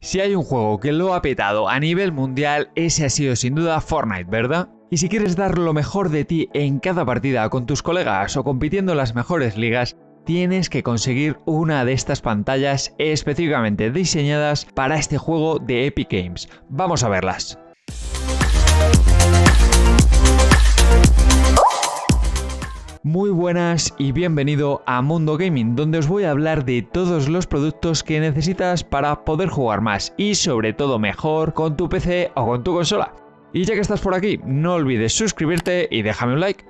Si hay un juego que lo ha petado a nivel mundial, ese ha sido sin duda Fortnite, ¿verdad? Y si quieres dar lo mejor de ti en cada partida con tus colegas o compitiendo en las mejores ligas, tienes que conseguir una de estas pantallas específicamente diseñadas para este juego de Epic Games. Vamos a verlas. Muy buenas y bienvenido a Mundo Gaming, donde os voy a hablar de todos los productos que necesitas para poder jugar más y sobre todo mejor con tu PC o con tu consola. Y ya que estás por aquí, no olvides suscribirte y déjame un like.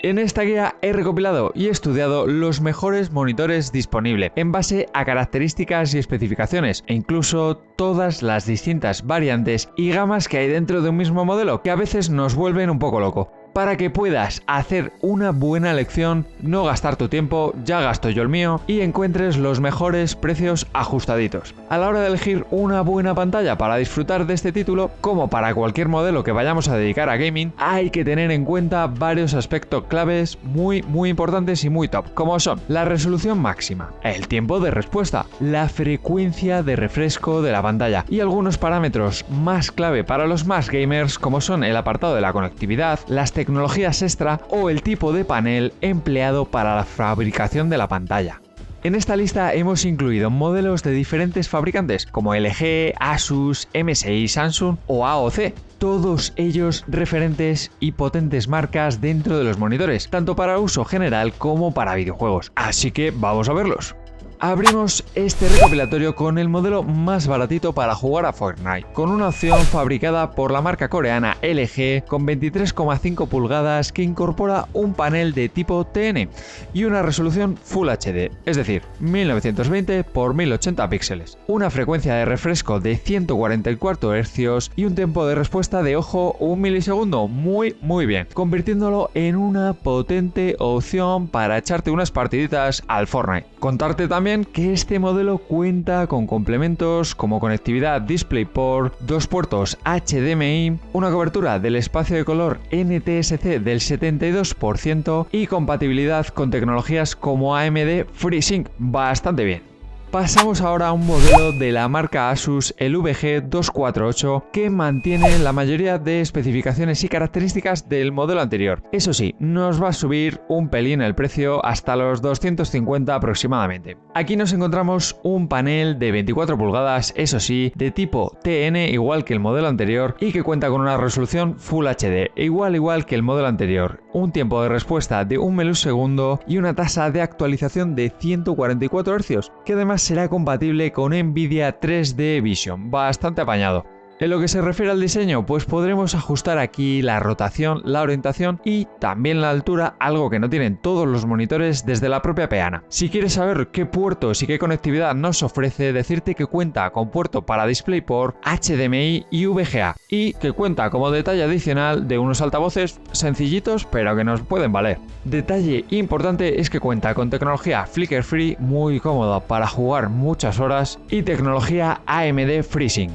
En esta guía he recopilado y estudiado los mejores monitores disponibles en base a características y especificaciones e incluso todas las distintas variantes y gamas que hay dentro de un mismo modelo que a veces nos vuelven un poco loco. Para que puedas hacer una buena elección, no gastar tu tiempo, ya gasto yo el mío, y encuentres los mejores precios ajustaditos. A la hora de elegir una buena pantalla para disfrutar de este título, como para cualquier modelo que vayamos a dedicar a gaming, hay que tener en cuenta varios aspectos claves muy importantes y muy top, como son la resolución máxima, el tiempo de respuesta, la frecuencia de refresco de la pantalla y algunos parámetros más clave para los más gamers como son el apartado de la conectividad, las tecnologías extra o el tipo de panel empleado para la fabricación de la pantalla. En esta lista hemos incluido modelos de diferentes fabricantes como LG, Asus, MSI, Samsung o AOC, todos ellos referentes y potentes marcas dentro de los monitores, tanto para uso general como para videojuegos. Así que vamos a verlos. Abrimos este recopilatorio con el modelo más baratito para jugar a Fortnite, con una opción fabricada por la marca coreana LG con 23,5 pulgadas que incorpora un panel de tipo TN y una resolución Full HD, es decir, 1920 x 1080 píxeles, una frecuencia de refresco de 144 Hz y un tiempo de respuesta de, ojo, 1 milisegundo, muy bien, convirtiéndolo en una potente opción para echarte unas partiditas al Fortnite. Contarte también que este modelo cuenta con complementos como conectividad DisplayPort, 2 puertos HDMI, una cobertura del espacio de color NTSC del 72% y compatibilidad con tecnologías como AMD FreeSync, bastante bien. Pasamos ahora a un modelo de la marca Asus, el VG248, que mantiene la mayoría de especificaciones y características del modelo anterior. Eso sí, nos va a subir un pelín el precio hasta los 250 aproximadamente. Aquí nos encontramos un panel de 24 pulgadas, eso sí, de tipo TN igual que el modelo anterior y que cuenta con una resolución Full HD, igual que el modelo anterior, un tiempo de respuesta de 1 milisegundo y una tasa de actualización de 144 Hz, que además será compatible con Nvidia 3D Vision, bastante apañado. En lo que se refiere al diseño, pues podremos ajustar aquí la rotación, la orientación y también la altura, algo que no tienen todos los monitores desde la propia peana. Si quieres saber qué puertos y qué conectividad nos ofrece, decirte que cuenta con puerto para DisplayPort, HDMI y VGA y que cuenta como detalle adicional de unos altavoces sencillitos pero que nos pueden valer. Detalle importante es que cuenta con tecnología Flicker Free muy cómoda para jugar muchas horas y tecnología AMD FreeSync.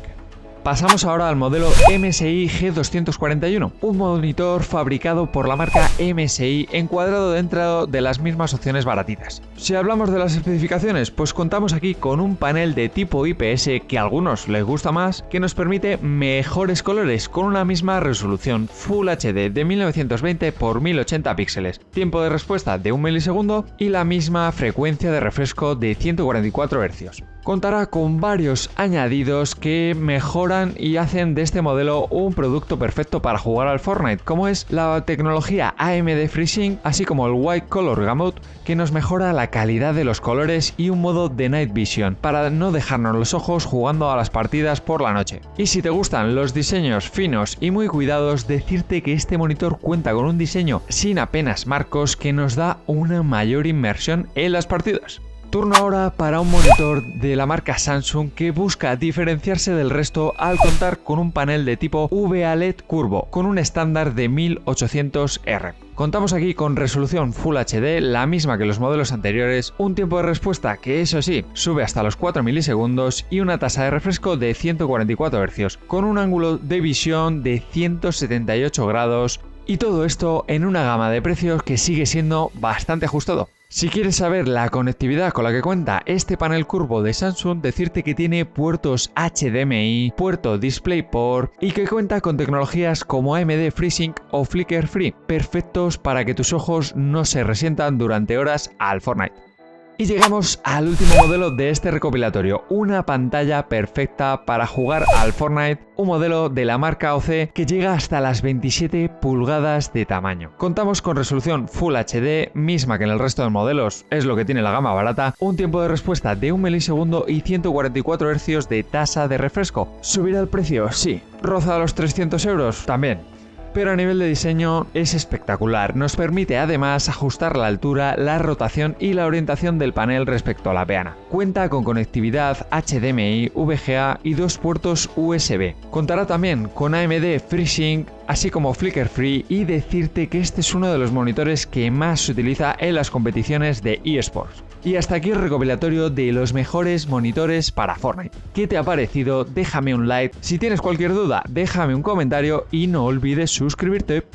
Pasamos ahora al modelo MSI G241, un monitor fabricado por la marca MSI encuadrado dentro de las mismas opciones baratitas. Si hablamos de las especificaciones, pues contamos aquí con un panel de tipo IPS que a algunos les gusta más, que nos permite mejores colores con una misma resolución Full HD de 1920 x 1080 píxeles, tiempo de respuesta de 1 milisegundo y la misma frecuencia de refresco de 144 Hz. Contará con varios añadidos que mejoran y hacen de este modelo un producto perfecto para jugar al Fortnite, como es la tecnología AMD FreeSync, así como el White Color Gamut, que nos mejora la calidad de los colores y un modo de Night Vision, para no dejarnos los ojos jugando a las partidas por la noche. Y si te gustan los diseños finos y muy cuidados, decirte que este monitor cuenta con un diseño sin apenas marcos que nos da una mayor inmersión en las partidas. Turno ahora para un monitor de la marca Samsung que busca diferenciarse del resto al contar con un panel de tipo VALED curvo con un estándar de 1800R. Contamos aquí con resolución Full HD, la misma que los modelos anteriores, un tiempo de respuesta que eso sí, sube hasta los 4 milisegundos y una tasa de refresco de 144 Hz, con un ángulo de visión de 178 grados y todo esto en una gama de precios que sigue siendo bastante ajustado. Si quieres saber la conectividad con la que cuenta este panel curvo de Samsung, decirte que tiene puertos HDMI, puerto DisplayPort y que cuenta con tecnologías como AMD FreeSync o Flicker Free, perfectos para que tus ojos no se resientan durante horas al Fortnite. Y llegamos al último modelo de este recopilatorio, una pantalla perfecta para jugar al Fortnite, un modelo de la marca OC que llega hasta las 27 pulgadas de tamaño. Contamos con resolución Full HD, misma que en el resto de modelos, es lo que tiene la gama barata, un tiempo de respuesta de 1 milisegundo y 144 Hz de tasa de refresco. ¿Subirá el precio? Sí. ¿Roza los 300 euros? También. Pero a nivel de diseño es espectacular, nos permite además ajustar la altura, la rotación y la orientación del panel respecto a la peana. Cuenta con conectividad HDMI, VGA y 2 puertos USB. Contará también con AMD FreeSync, así como Flicker Free, y decirte que este es uno de los monitores que más se utiliza en las competiciones de eSports. Y hasta aquí el recopilatorio de los mejores monitores para Fortnite. ¿Qué te ha parecido? Déjame un like. Si tienes cualquier duda, déjame un comentario y no olvides suscribirte.